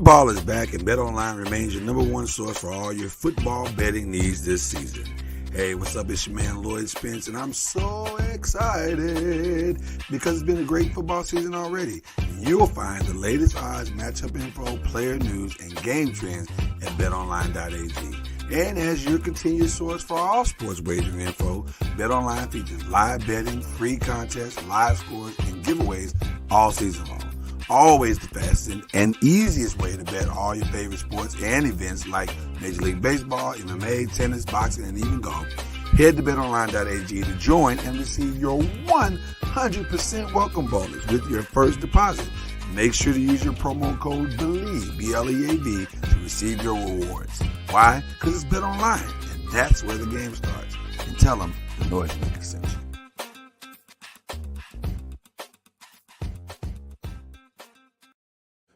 Football is back, and BetOnline remains your number one source for all your football betting needs this season. Hey, what's up? It's your man Lloyd Spence, and I'm so excited because it's been a great football season already. You'll find the latest odds, matchup info, player news, and game trends at betonline.ag. And as your continued source for all sports wagering info, BetOnline features live betting, free contests, live scores, and giveaways all season long. Always the fastest and easiest way to bet all your favorite sports and events like Major League Baseball, MMA, tennis, boxing, and even golf. Head to betonline.ag to join and receive your 100% welcome bonus with your first deposit. Make sure to use your promo code BELIEVE, B-L-E-A-V, to receive your rewards. Why? Because it's BetOnline, and that's where the game starts. And tell them the Noise Maker sent you.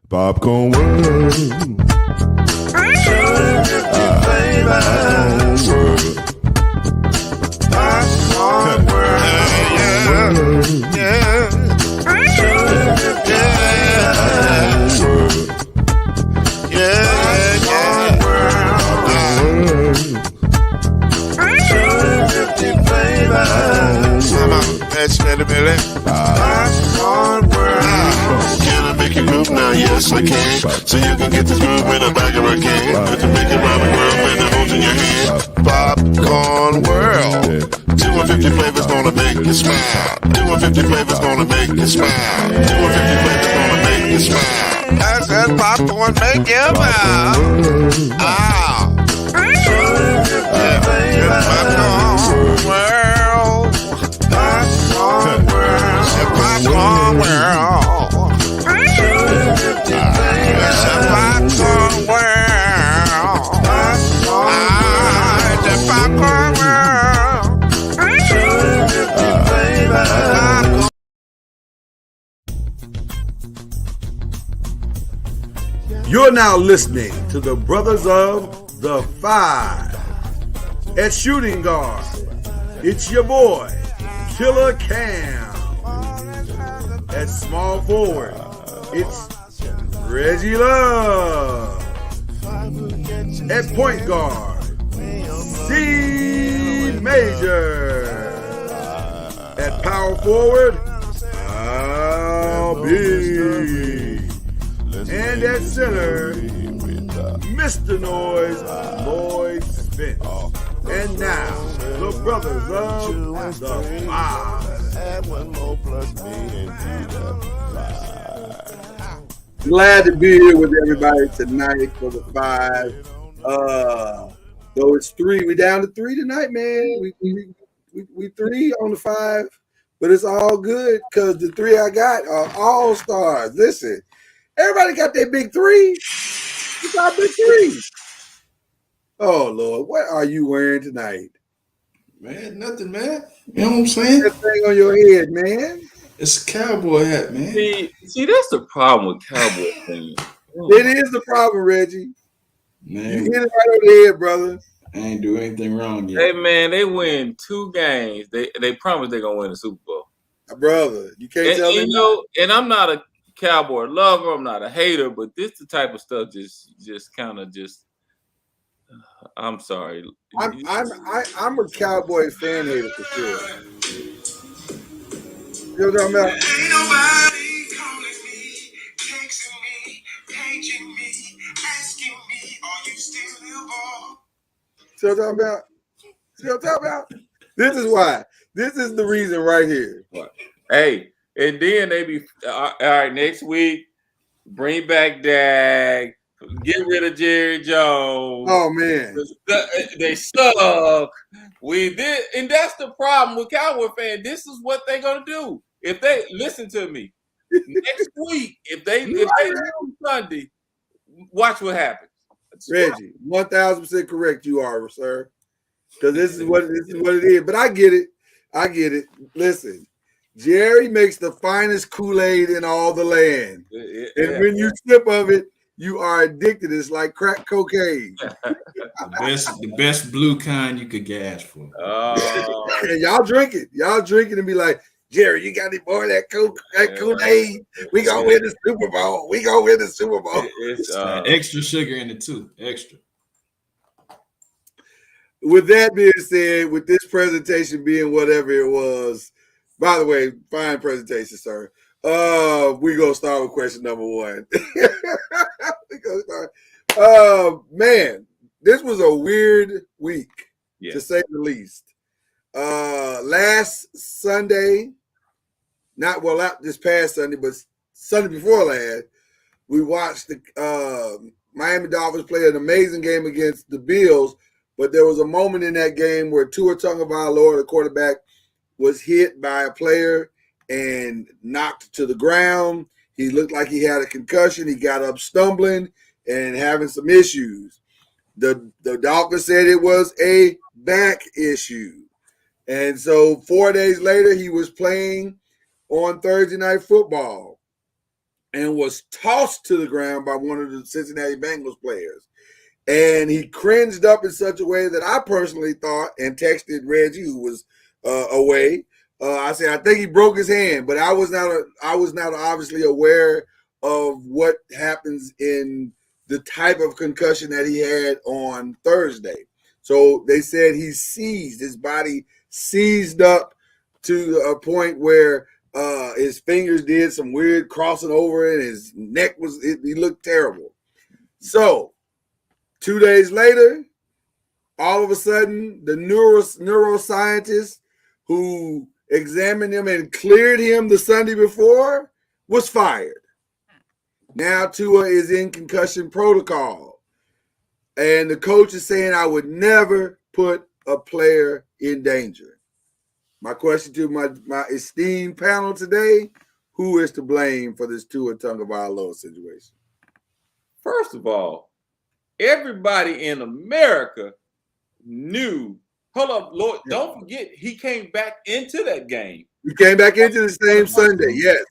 Popcorn World. Popcorn World. Yeah. Can I make you move now? Yes, I can. So you can get this move in the back of a can. You can make it round the world when the holes in your hand. Popcorn World. 250 flavors gonna make you smile. 250 flavors gonna make you smile. 250 flavors gonna make you smile. I said popcorn make you smile. Ah. Popcorn World. Popcorn World. Popcorn World. Popcorn World. The Popcorn World. You're now listening to the Brothers of the Five. At shooting guard, it's your boy, Killer Cam. At small forward, it's Reggie Love. At point guard, C Major. At power forward, Al B. And at center, Mr. Noise, Lloyd Spence. And now, the Brothers of the Five. Glad to be here with everybody tonight for the Five. Though it's three, we down to three tonight, man. We three on the Five, but it's all good because the three I got are all stars. Listen, everybody got their big three. You got big three. Oh Lord, what are you wearing tonight? Man, nothing, man. You know what I'm saying? That thing on your head, man. It's a cowboy hat, man. See, that's the problem with cowboy things. It is the problem, Reggie. Man, You hit it right on the head, brother. I ain't do anything wrong yet. Hey man, they win 2 games. They promise they're gonna win the Super Bowl. Brother, you can't tell me. And I'm not a cowboy lover. I'm not a hater, but this the type of stuff just kind of just. I'm sorry. I'm a Cowboy fan hater for sure. You know what I'm talking about? Ain't nobody calling me, texting me, paging me, asking me, are you still your boy? See what I'm talking about? See what I'm talking about? This is why. This is the reason right here. Hey, and then they be all right. Next week, bring back Dak. Get rid of Jerry Jones. Oh man, they suck. We did, and that's the problem with Cowboy fans. This is what they're gonna do if they listen to me next week. If they lose Sunday, watch what happens. Reggie, 1,000% correct. You are, sir. Because this is what it is. But I get it. Listen, Jerry makes the finest Kool-Aid in all the land, and when you sip of it, you are addicted. It's like crack cocaine. The best blue kind you could ask for. And y'all drink it. Y'all drink it and be like, Jerry, you got any more of that Kool-Aid? We gonna win the Super Bowl. We gonna win the Super Bowl. It's extra sugar in it too. Extra. With that being said, with this presentation being whatever it was, by the way, fine presentation, sir. We're gonna start with question number one. Man, this was a weird week, to say the least. Last Sunday, not this past Sunday, but Sunday before last, we watched the Miami Dolphins play an amazing game against the Bills. But there was a moment in that game where Tua Tagovailoa, the quarterback, was hit by a player and knocked to the ground. He looked like he had a concussion. He got up stumbling and having some issues. The Dolphins said it was a back issue. And so 4 days later, he was playing on Thursday Night Football and was tossed to the ground by one of the Cincinnati Bengals players. And he cringed up in such a way that I personally thought, and texted Reggie, who was away. I said, I think he broke his hand, but I was not obviously aware of what happens in the type of concussion that he had on Thursday. So they said he seized, his body seized up to a point where his fingers did some weird crossing over and his neck he looked terrible. So 2 days later, all of a sudden, the neuroscientist who examined him and cleared him the Sunday before was fired. Now Tua is in concussion protocol. And the coach is saying, I would never put a player in danger. My question to my esteemed panel today, who is to blame for this Tua Tagovailoa situation? First of all, everybody in America knew. Hold up, Lord, don't forget, he came back into that game. He came back into the same Sunday, yes.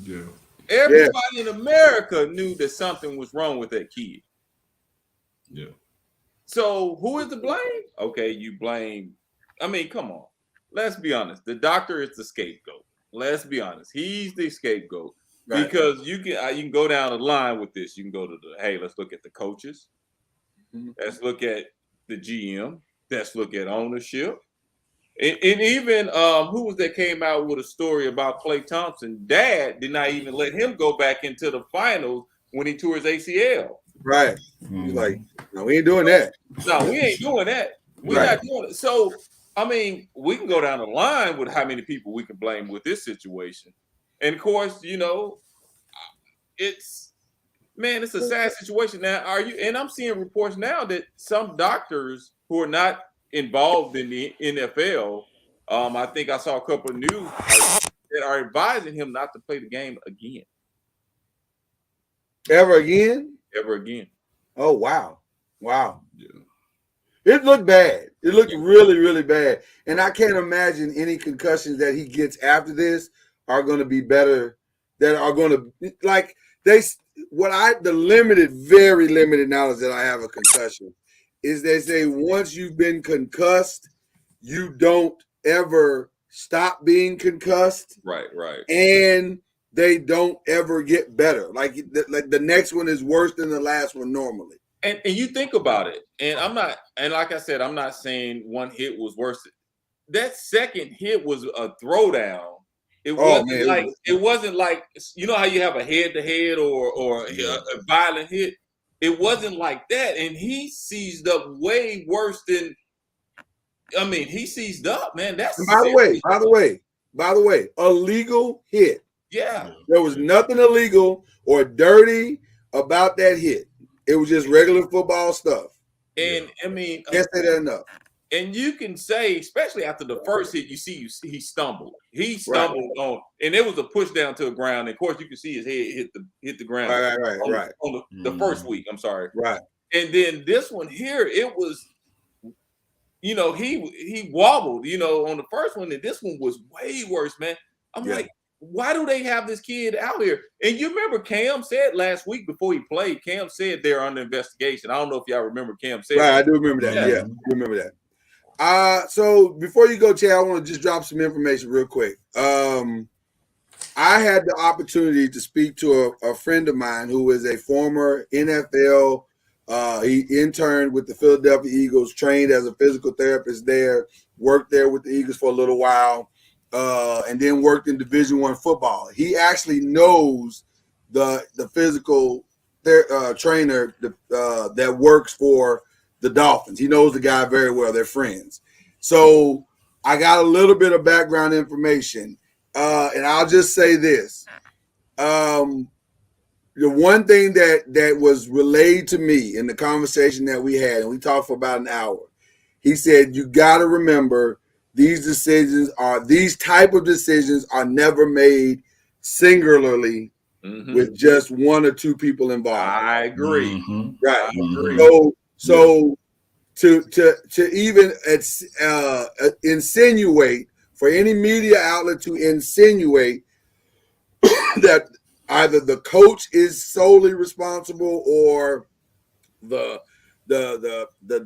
Yeah. Everybody in America knew that something was wrong with that kid. Yeah. So who is to blame? Okay, you blame. I mean, come on. Let's be honest. The doctor is the scapegoat. Let's be honest. He's the scapegoat. Right. Because you can go down the line with this. You can go to let's look at the coaches. Mm-hmm. Let's look at the GM. Let's look at ownership. And even who was that came out with a story about Klay Thompson? Dad did not even let him go back into the finals when he tore his ACL. Right. Mm-hmm. He's like, no, we ain't doing that. No, we ain't doing that. We're not doing it. So, I mean, we can go down the line with how many people we can blame with this situation. And of course, it's a sad situation. Now, and I'm seeing reports now that some doctors who are not involved in the NFL, I think I saw a couple of news that are advising him not to play the game again. Ever again? Ever again. Oh, wow. Wow. Yeah. It looked bad. It looked really, really bad. And I can't imagine any concussions that he gets after this are going to be better, that are going to, like, very limited knowledge that I have of concussion is they say once you've been concussed, you don't ever stop being concussed. Right. And they don't ever get better. Like the next one is worse than the last one normally. And you think about it, and like I said, I'm not saying one hit was worse. That second hit was a throwdown. It wasn't like you know how you have a head-to-head or a violent hit. It wasn't like that, and he seized up way worse than. I mean, he seized up, man. That's by the way, a legal hit. Yeah, there was nothing illegal or dirty about that hit. It was just regular football stuff. And I mean, can't say that enough. And you can say, especially after the first hit, you see he stumbled. He stumbled on, and it was a push down to the ground. And of course, you can see his head hit the ground. Right. On the first week, I'm sorry. Right. And then this one here, it was, he wobbled, on the first one, and this one was way worse, man. I'm like, why do they have this kid out here? And you remember Cam said last week before he played, Cam said they're under investigation. I don't know if y'all remember Cam said that. I do remember that. Yeah, I remember that. So before you go, Chad, I want to just drop some information real quick. I had the opportunity to speak to a friend of mine who is a former NFL. He interned with the Philadelphia Eagles, trained as a physical therapist there, worked there with the Eagles for a little while, and then worked in Division I football. He actually knows the physical trainer that works for the Dolphins. He knows the guy very well. They're friends. So I got a little bit of background information. And I'll just say this. The one thing that was relayed to me in the conversation that we had, and we talked for about an hour, he said, you got to remember these type of decisions are never made singularly with just one or two people involved. I agree. Right. Mhm. So to even insinuate, for any media outlet to insinuate that either the coach is solely responsible or the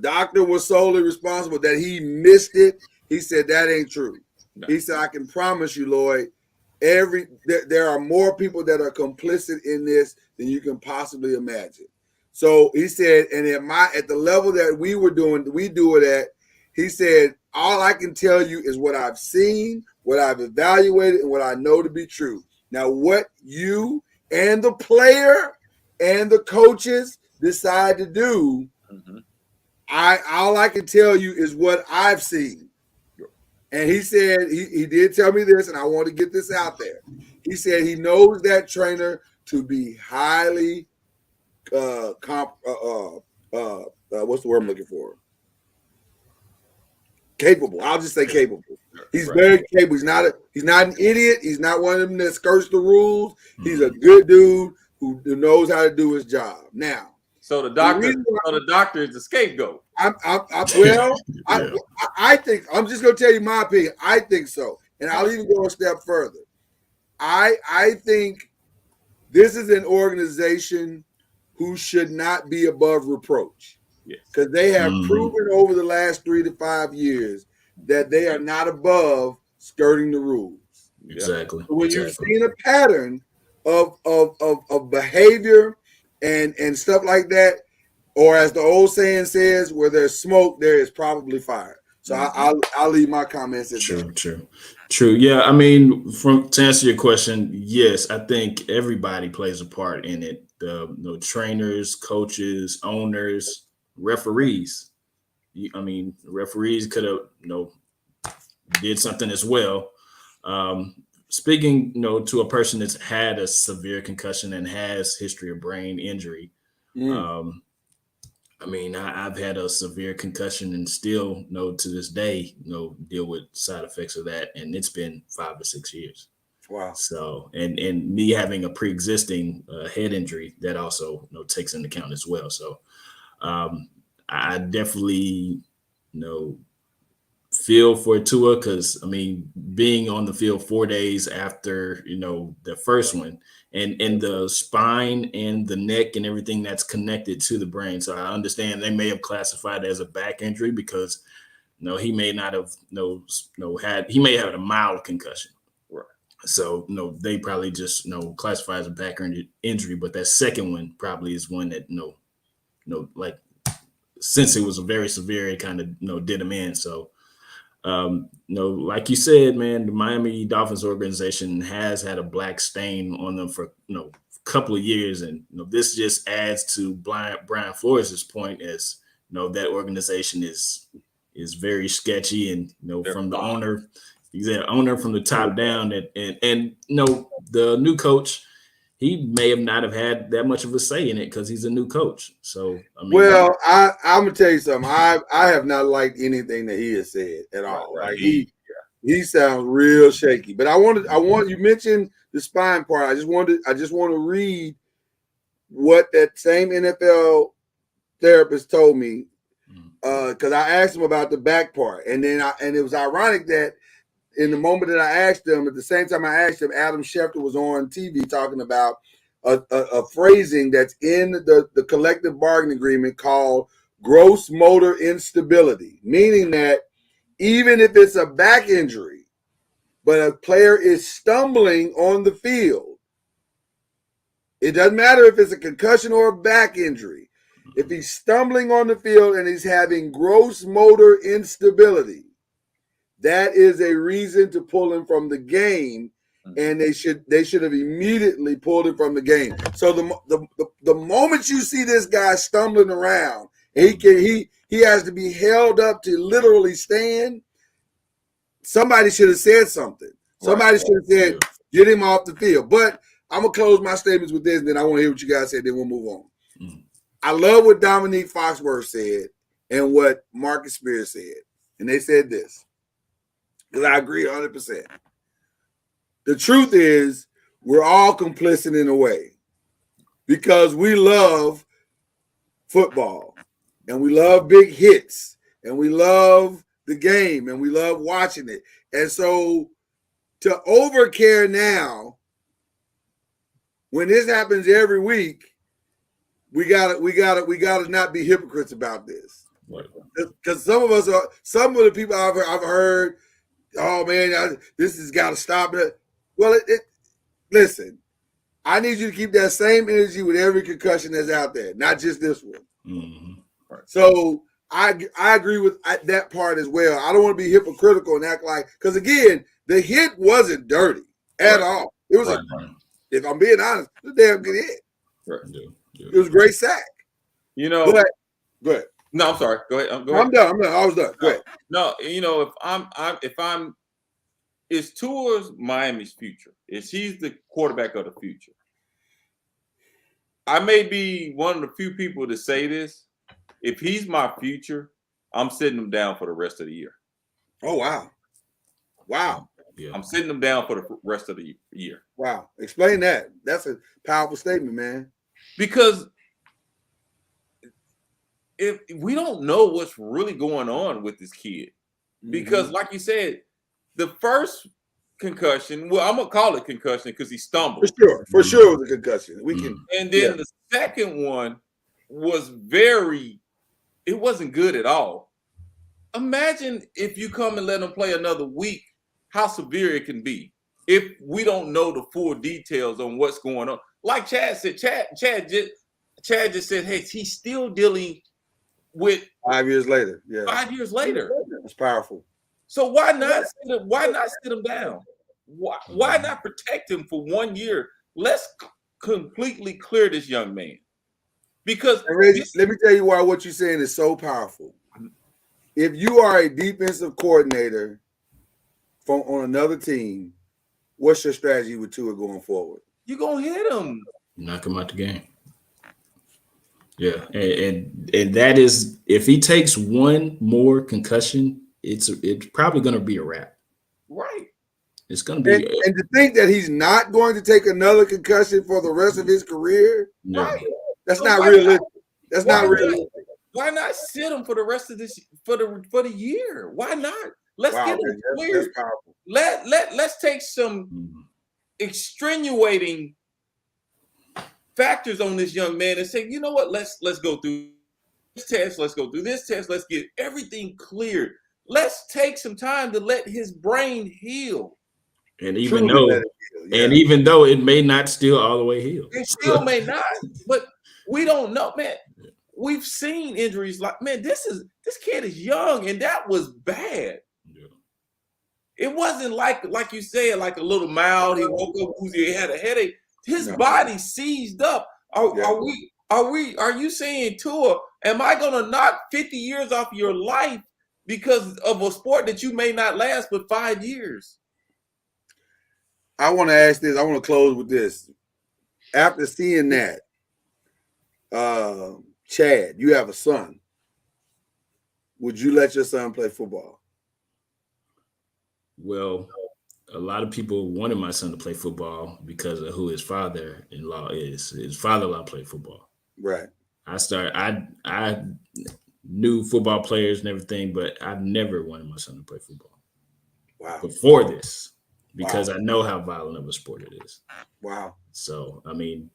doctor was solely responsible, that he missed it, he said that ain't true. No. He said, I can promise you, Lloyd, there are more people that are complicit in this than you can possibly imagine. So he said, and at the level that we do it at, he said, all I can tell you is what I've seen, what I've evaluated, and what I know to be true. Now, what you and the player and the coaches decide to do, all I can tell you is what I've seen. And he said, he did tell me this, and I want to get this out there. He said he knows that trainer to be highly what's the word I'm looking for? Capable. I'll just say capable. He's very capable. He's not an idiot. He's not one of them that skirts the rules. He's a good dude who knows how to do his job. Now, so the doctor is the scapegoat. I think I'm just going to tell you my opinion. I think so, and I'll even go a step further. I think this is an organization who should not be above reproach. Because they have proven over the last 3 to 5 years that they are not above skirting the rules. Exactly. So when you've seen a pattern of behavior and stuff like that, or as the old saying says, where there's smoke, there is probably fire. So I'll leave my comments at that. True. Yeah, I mean, to answer your question, yes, I think everybody plays a part in it. The trainers, coaches, owners, referees. I mean, referees could have, did something as well. Speaking, to a person that's had a severe concussion and has history of brain injury. I mean, I've had a severe concussion and still, to this day, deal with side effects of that, and it's been 5 or 6 years. Wow. So, and me having a pre-existing head injury that also, takes into account as well. So, I definitely, feel for Tua because, I mean, being on the field 4 days after, the first one and the spine and the neck and everything that's connected to the brain. So I understand they may have classified it as a back injury because, he may not have, he may have had a mild concussion. Right. So, they probably just, classify as a back injury, but that second one probably is one that, like, since it was a very severe, it kind of, did him in. So, like you said, man, the Miami Dolphins organization has had a black stain on them for, a couple of years. And, this just adds to Brian Flores' point as, that organization is very sketchy and, from the owner, he's an owner from the top down and the new coach, he may have not have had that much of a say in it because he's a new coach. So, I mean, well, I'm gonna tell you something. I have not liked anything that he has said at all. Right. Like he sounds real shaky. But I want you mentioned the spine part. I just want to read what that same NFL therapist told me because I asked him about the back part, and it was ironic that in the moment that I asked him, at the same time I asked him, Adam Schefter was on TV talking about a phrasing that's in the collective bargaining agreement called gross motor instability, meaning that even if it's a back injury, but a player is stumbling on the field, it doesn't matter if it's a concussion or a back injury. If he's stumbling on the field and he's having gross motor instability, that is a reason to pull him from the game, and they should have immediately pulled him from the game. So the moment you see this guy stumbling around, he has to be held up to literally stand. Somebody should have said something. Somebody should have said, get him off the field. But I'm gonna close my statements with this, and then I want to hear what you guys said. Then we'll move on. I love what Dominique Foxworth said and what Marcus Spears said, and they said this, because I agree 100%. The truth is, we're all complicit in a way, because we love football, and we love big hits, and we love the game, and we love watching it. And so to overcare now, when this happens every week, we gotta not be hypocrites about this. Because some of the people I've heard, oh man, this has got to stop. Well, listen, I need you to keep that same energy with every concussion that's out there, not just this one. Mm-hmm. Right. So I agree with that part as well. I don't want to be hypocritical and act like, because again, the hit wasn't dirty at all. It was if I'm being honest, it was a damn good hit. Right. Yeah. It was a great sack. You know, go ahead. No, I'm sorry. Go ahead. I'm done. I was done. Go ahead. No, you know, if I'm, is Tua's Miami's future? Is he's the quarterback of the future? I may be one of the few people to say this. If he's my future, I'm sitting him down for the rest of the year. Oh wow. Yeah. I'm sitting him down for the rest of the year. Wow. Explain that. That's a powerful statement, man. Because if we don't know what's really going on with this kid, because like you said, the first concussion, well, I'm gonna call it concussion because he stumbled. For sure, it was a concussion. We can, and then the second one was it wasn't good at all. Imagine if you come and let him play another week, how severe it can be if we don't know the full details on what's going on. Like Chad said, Chad just said, hey, he's still dealing with 5 years later. Yeah. 5 years later. That's powerful. So why not sit him down? Why not protect him for 1 year? Let's completely clear this young man. Because Reggie, let me tell you why what you're saying is so powerful. If you are a defensive coordinator on another team, what's your strategy with Tua going forward? You're gonna hit him. Knock him out the game. Yeah, and that is, if he takes one more concussion, it's probably going to be a wrap. Right. It's going to be. And to think that he's not going to take another concussion for the rest of his career, right? That's not realistic. That's not realistic. Why not sit him for the rest of this for the year? Why not? Let's get him cleared. Let's take some extenuating factors on this young man and say, you know what? Let's go through this test. Let's go through this test. Let's get everything cleared. Let's take some time to let his brain heal. And even though it may not still all the way heal, it still may not. But we don't know, man. We've seen injuries like, man, this kid is young, and that was bad. Yeah. It wasn't like you said, like a little mild. He woke up, he had a headache. His body seized up. Are you saying, Tua, am I gonna knock 50 years off your life because of a sport that you may not last but 5 years? I want to ask this. I want to close with this. After seeing that, Chad, you have a son. Would you let your son play football? Well, a lot of people wanted my son to play football because of who his father-in-law is. His father-in-law played football. Right. I knew football players and everything, but I never wanted my son to play football. Wow. Before this, because I know how violent of a sport it is. Wow. So, I mean,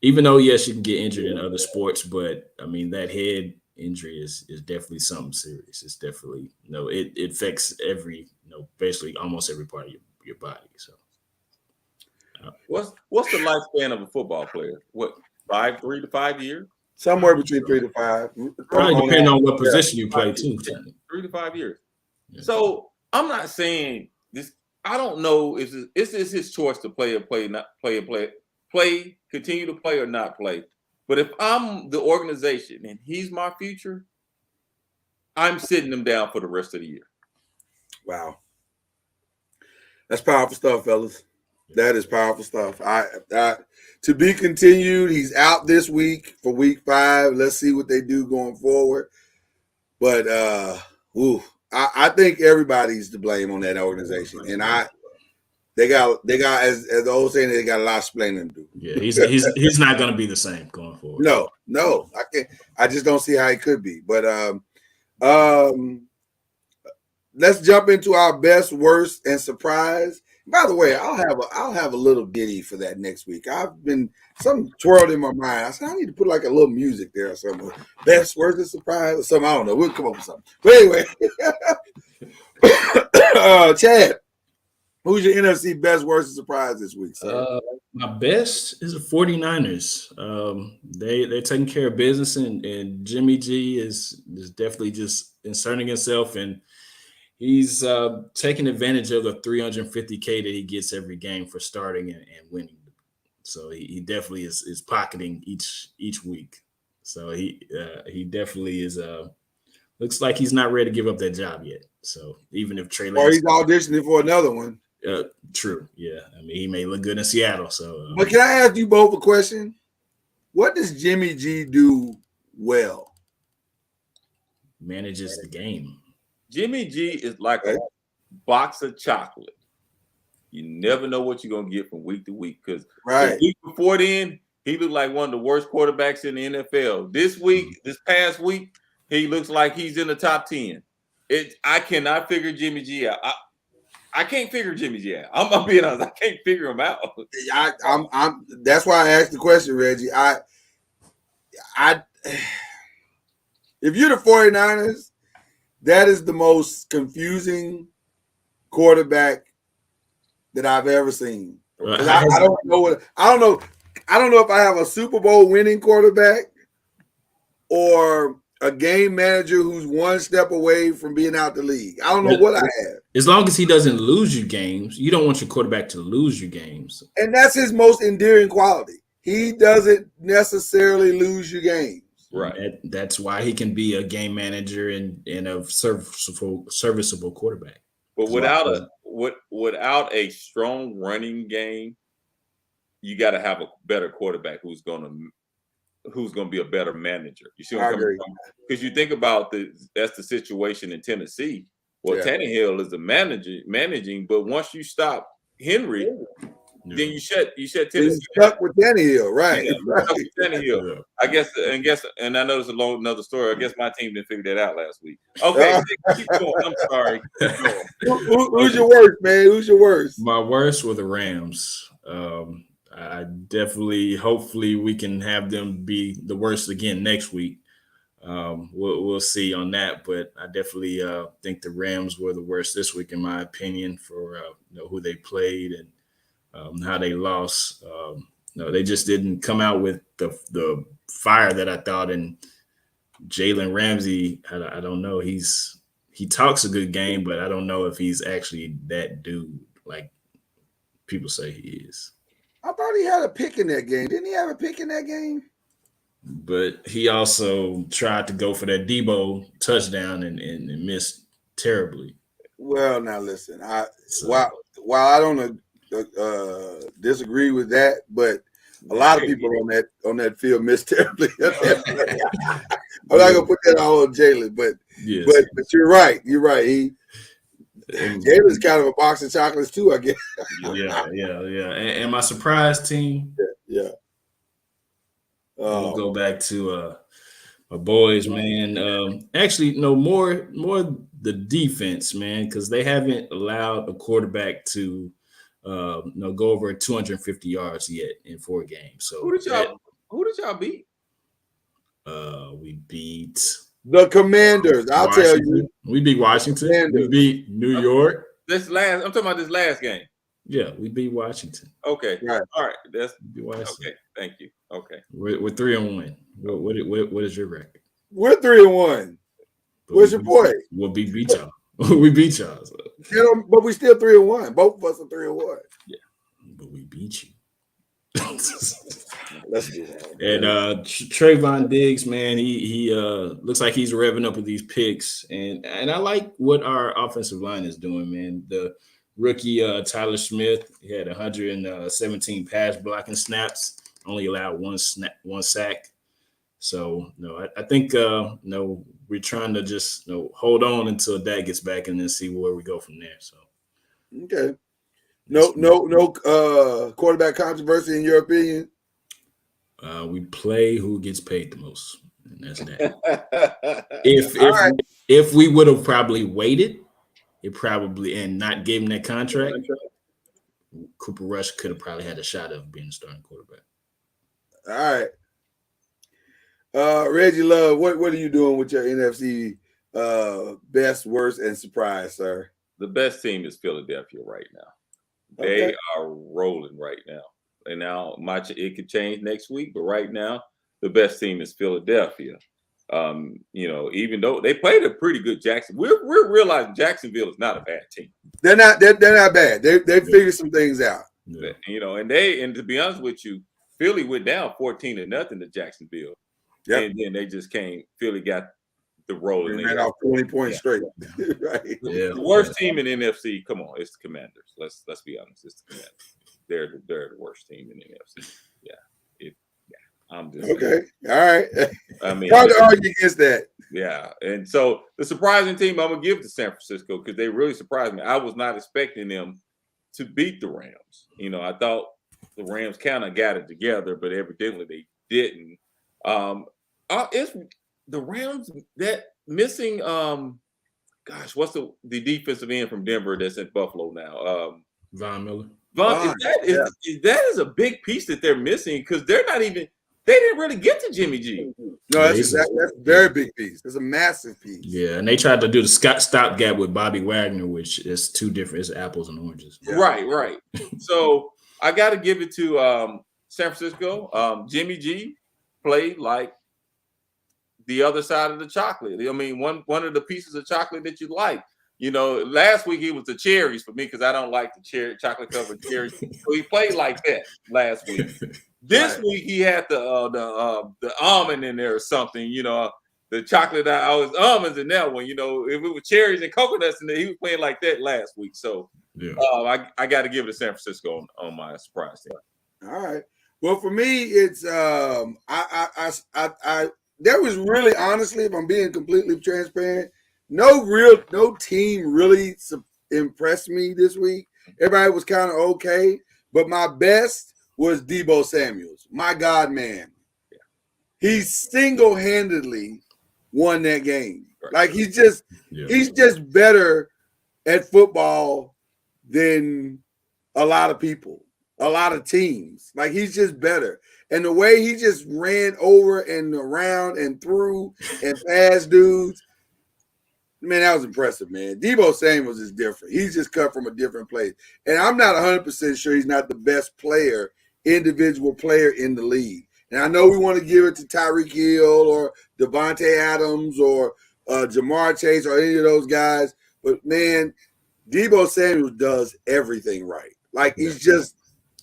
even though, yes, you can get injured in other sports, but I mean, that head injury is definitely something serious. It's definitely it affects every basically almost every part of your body. So What's the lifespan of a football player? What 3 to 5 years? Somewhere between 3 to 5. probably depending on what position you play too. 3 to 5 years. Yeah. So I'm not saying this. I don't know if this is his choice to play, continue to play or not play. But if I'm the organization and he's my future, I'm sitting him down for the rest of the year. Wow. That's powerful stuff, fellas. That is powerful stuff. I to be continued. He's out this week for week 5. Let's see what they do going forward. But I think everybody's to blame on that organization, and they got as the old saying, they got a lot of explaining to do. Yeah, he's not going to be the same going forward. No, I can't. I just don't see how he could be. But let's jump into our best, worst, and surprise. By the way, I'll have a little ditty for that next week. I've been something twirled in my mind. I said I need to put like a little music there or something. Best, worst, and surprise or something. I don't know. We'll come up with something. But anyway, Chad, who's your NFC best, worst, and surprise this week? My best is the 49ers. They're taking care of business, and Jimmy G is definitely just inserting himself, and he's taking advantage of the $350K that he gets every game for starting and winning. So he definitely is pocketing each week. So he definitely is. Looks like he's not ready to give up that job yet. So even if Trey Lance, or he's auditioning for another one. True. Yeah. I mean, he may look good in Seattle. So, but can I ask you both a question? What does Jimmy G do well? Manages the game. Jimmy G is like a box of chocolate. You never know what you're going to get from week to week, because the week before then, he looked like one of the worst quarterbacks in the NFL. This past week, he looks like he's in the top 10. I cannot figure Jimmy G out. I can't figure Jimmy G out. I'm being honest. I can't figure him out. That's why I asked the question, Reggie. If you're the 49ers, that is the most confusing quarterback that I've ever seen. I don't know if I have a Super Bowl winning quarterback or a game manager who's one step away from being out the league. I don't know what I have. As long as he doesn't lose you games, you don't want your quarterback to lose you games. And that's his most endearing quality. He doesn't necessarily lose you games. Right. That's why he can be a game manager and a serviceable quarterback. But without a strong running game, you got to have a better quarterback who's going to be a better manager. You see what I'm coming from? Because you think about that's the situation in Tennessee. Well, Tannehill is the managing, but once you stop Henry, then you shut Tennessee. Stuck with Tannehill, right? Stuck with Tannehill. I guess, and I know it's another story. I guess my team didn't figure that out last week. Okay, keep going. I'm sorry. Who's your worst, man? Who's your worst? My worst were the Rams. I definitely, hopefully, we can have them be the worst again next week. We'll see on that, but I definitely think the Rams were the worst this week, in my opinion, for who they played and how they lost. They just didn't come out with the fire that I thought. And Jalen Ramsey, I don't know. He talks a good game, but I don't know if he's actually that dude like people say he is. I thought he had a pick in that game. Didn't he have a pick in that game? But he also tried to go for that Debo touchdown and missed terribly. Well, now listen. While I don't disagree with that, but a lot of people on that field missed terribly. I'm not gonna put that all on Jalen, but you're right. You're right. Jalen's kind of a box of chocolates too, I guess. Yeah. And my surprise team. Yeah. We'll go back to my boys, man. Actually, no, more the defense, man, because they haven't allowed a quarterback to go over 250 yards yet in 4 games. So who did y'all beat? We beat The Commanders. I'll tell you. We beat Washington. Commanders. We beat New York. I'm talking about this last game. Yeah, we beat Washington. Okay. Right. All right. That's We beat Washington. okay. Thank you. Okay. We're 3-1. What is your record? We're 3-1. Where's your boy? Well, we beat y'all. We beat y'all. So. You know, but we still 3-1. Both of us are 3-1. Yeah, but we beat you. Let's do that. And Trayvon Diggs, man, he looks like he's revving up with these picks, and I like what our offensive line is doing, man. The rookie Tyler Smith, he had 117 pass blocking snaps, only allowed one sack. So I think we're trying to just hold on until Dak gets back and then see where we go from there. So okay. No quarterback controversy in your opinion? We play who gets paid the most, and that's that. Right. If we would have probably waited, and not gave him that contract, Cooper Rush could have probably had a shot of being a starting quarterback. All right. Reggie Love, what are you doing with your NFC best, worst, and surprise, sir? The best team is Philadelphia right now. Okay. They are rolling right now. And now it could change next week, but right now the best team is Philadelphia. Even though they played a pretty good Jackson, we're realizing Jacksonville is not a bad team. They're not bad. They figured some things out. Yeah. And to be honest with you, Philly went down 14-0 to Jacksonville. Yep. And then they just came. Philly got the roll. They ran off 20 points straight. Right. Yeah. The worst team in NFC. Come on, it's the Commanders. Let's be honest. It's the Commanders. They're the worst team in the NFC. Yeah. I'm just Okay. All right. I mean, hard to argue against that. yeah. And so the surprising team I'm gonna give to San Francisco because they really surprised me. I was not expecting them to beat the Rams. I thought the Rams kind of got it together, but evidently they didn't. It's the Rams that missing. What's the defensive end from Denver that's in Buffalo now? Von Miller. That is a big piece that they're missing because they're not even. They didn't really get to Jimmy G. No, that's a very big piece. It's a massive piece. Yeah, and they tried to do the stopgap with Bobby Wagner, which is two different. It's apples and oranges. Yeah. Right. So I got to give it to San Francisco. Jimmy G played like the other side of the chocolate. I mean, one of the pieces of chocolate that you like. Last week he was the cherries for me because I don't like the chocolate covered cherries. So he played like that last week. This week he had the almond in there or something. The chocolate. I was almonds in that one. If it was cherries and coconuts in there, he was playing like that last week. So Yeah. I got to give it to San Francisco on my surprise team. All right. Well, for me, it's there was really, honestly, if I'm being completely transparent, no team really impressed me this week. Everybody was kind of okay, but my best was Deebo Samuels. My God, man. Yeah. He single-handedly won that game. Right. Like he's just better at football than a lot of people, a lot of teams. Like he's just better. And the way he just ran over and around and through and past dudes, man, that was impressive, man. Deebo Samuels is different. He's just cut from a different place. And I'm not 100% sure he's not the best individual player in the league. And I know we want to give it to Tyreek Hill or Devontae Adams or Jamar Chase or any of those guys. But, man, Deebo Samuels does everything right. Like, he's just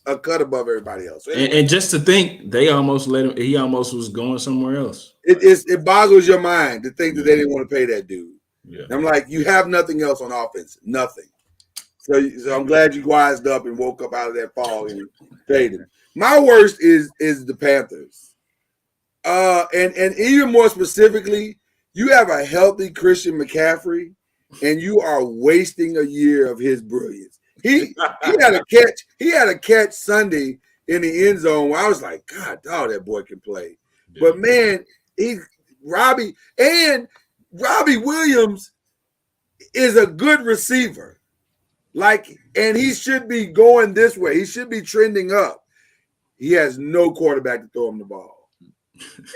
a cut above everybody else. So anyway, And just to think, they almost let him. He almost was going somewhere else. it boggles your mind to think that they didn't want to pay that dude. Yeah. I'm like, you have nothing else on offense, nothing. So I'm glad you wised up and woke up out of that fog and paid him. My worst is the Panthers, and even more specifically, you have a healthy Christian McCaffrey, and you are wasting a year of his brilliance. He had a catch. He had a catch Sunday in the end zone where I was like, God, dog, that boy can play. Yeah. But man, Robbie Williams is a good receiver. And he should be going this way. He should be trending up. He has no quarterback to throw him the ball.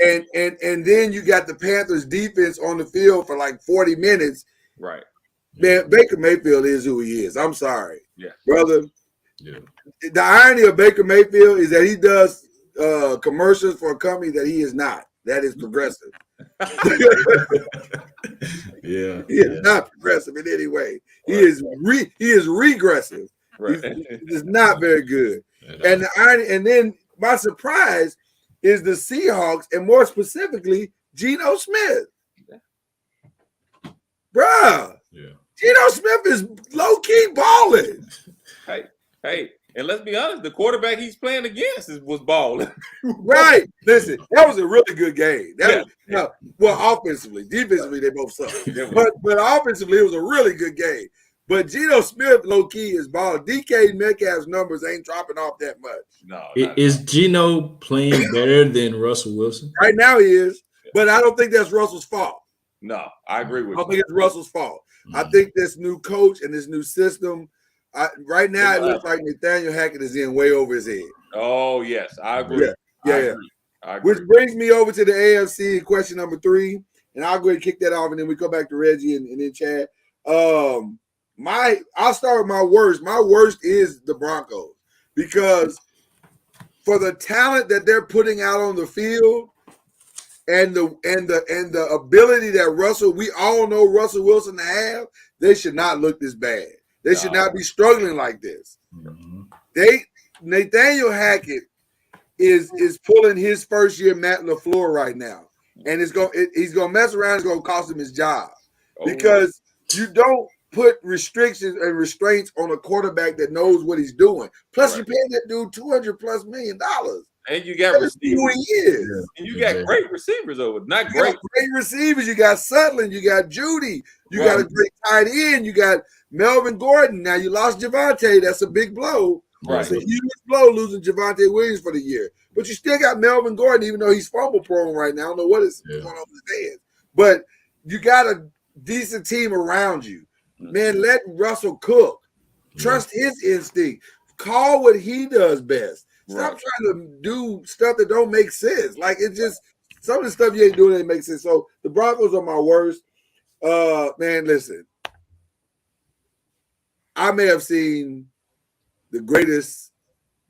and then you got the Panthers defense on the field for like 40 minutes. Right. Man, Baker Mayfield is who he is. I'm sorry. Yeah. Brother. Yeah. The irony of Baker Mayfield is that he does commercials for a company that he is not. That is progressive. Yeah. He is not progressive in any way. He is regressive. Right. He's not very good. And the irony, and then my surprise is the Seahawks, and more specifically, Geno Smith. Bruh. Yeah. Geno Smith is low-key balling. Hey, and let's be honest, the quarterback he's playing against was balling. Right. Listen, that was a really good game. Well, offensively. Defensively, they both suck. But offensively, it was a really good game. But Geno Smith, low-key, is balling. DK Metcalf's numbers ain't dropping off that much. No. Is Geno playing better than Russell Wilson? Right now he is, but I don't think that's Russell's fault. No, I agree with I don't you. think it's Russell's fault. I think this new coach and this new system, right now it looks like Nathaniel Hackett is in way over his head. Oh, yes, I agree. Yeah. I agree. Which brings me over to the AFC question number 3, and I'll go ahead and kick that off, and then we go back to Reggie and then Chad. I'll start with my worst. My worst is the Broncos, because for the talent that they're putting out on the field and the ability that we all know Russell Wilson to have, they should not look this bad. They should not be struggling like this. Nathaniel Hackett is pulling his first year Matt LaFleur right now, and he's gonna mess around. It's gonna cost him his job because you don't put restrictions and restraints on a quarterback that knows what he's doing. Plus, you're paying that dude $200+ million. And you got receivers. Who he is. And you got great receivers over. Not You got great receivers. You got Sutton. You got Judy. You got a great tight end. You got Melvin Gordon. Now you lost Javonte. That's a big blow. Right. It's a huge blow losing Javonte Williams for the year. But you still got Melvin Gordon, even though he's fumble prone right now. I don't know what is going on with his hands. But you got a decent team around you. Man, let Russell cook. Trust his instinct. Call what he does best. Stop trying to do stuff that don't make sense. Like, it's just some of the stuff you ain't doing that makes sense. So the Broncos are my worst. Man, listen. I may have seen the greatest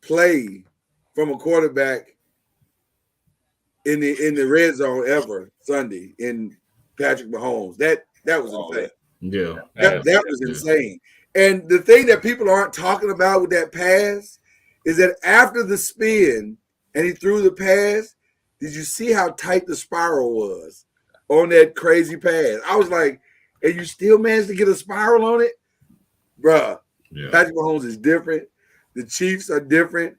play from a quarterback in the red zone ever Sunday in Patrick Mahomes. That was insane. Yeah. That was insane. And the thing that people aren't talking about with that pass is that after the spin and he threw the pass, did you see how tight the spiral was on that crazy pass? I was like, and you still managed to get a spiral on it? Bruh, Patrick Mahomes is different. The Chiefs are different.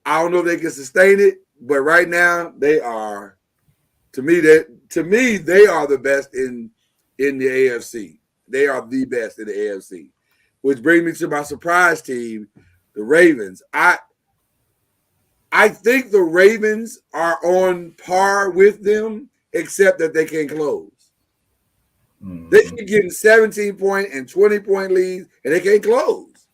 I don't know if they can sustain it, but right now they are, to me, they are the best in the AFC. They are the best in the AFC. Which brings me to my surprise team, the Ravens. I think the Ravens are on par with them, except that they can't close. They keep getting 17-point and 20-point leads, and they can't close.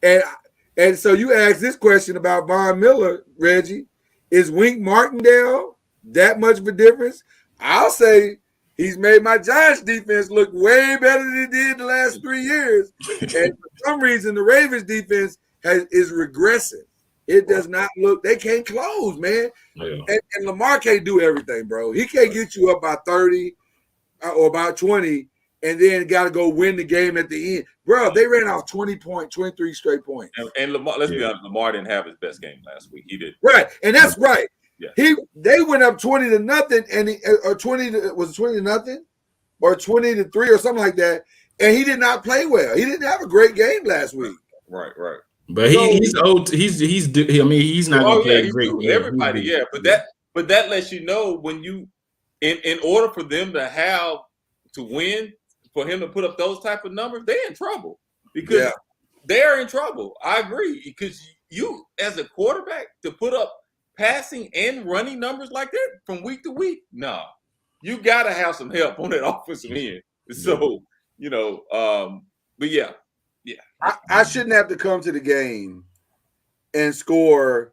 And so you ask this question about Von Miller, Reggie. Is Wink Martindale that much of a difference? I'll say he's made my Giants defense look way better than it did the last 3 years. And for some reason, the Ravens defense is regressive. It does not look – they can't close, man. Yeah. And Lamar can't do everything, bro. He can't get you up by 30 or about 20 and then got to go win the game at the end. Bro, they ran off 23 straight points. And Lamar, let's be honest, Lamar didn't have his best game last week. He did. Right, and that's right. Yeah. They went up 20-0, and or 20 was it 20-0 or 20-3 or something like that, and he did not play well. He didn't have a great game last week. Right. But he's old. He's not gonna play a great game. Everybody, but that lets you know when you, in order for them to win, for him to put up those type of numbers, they're in trouble because they're in trouble. I agree, because you as a quarterback to put up passing and running numbers like that from week to week, no, you got to have some help on that offensive end. So but yeah. I shouldn't have to come to the game and score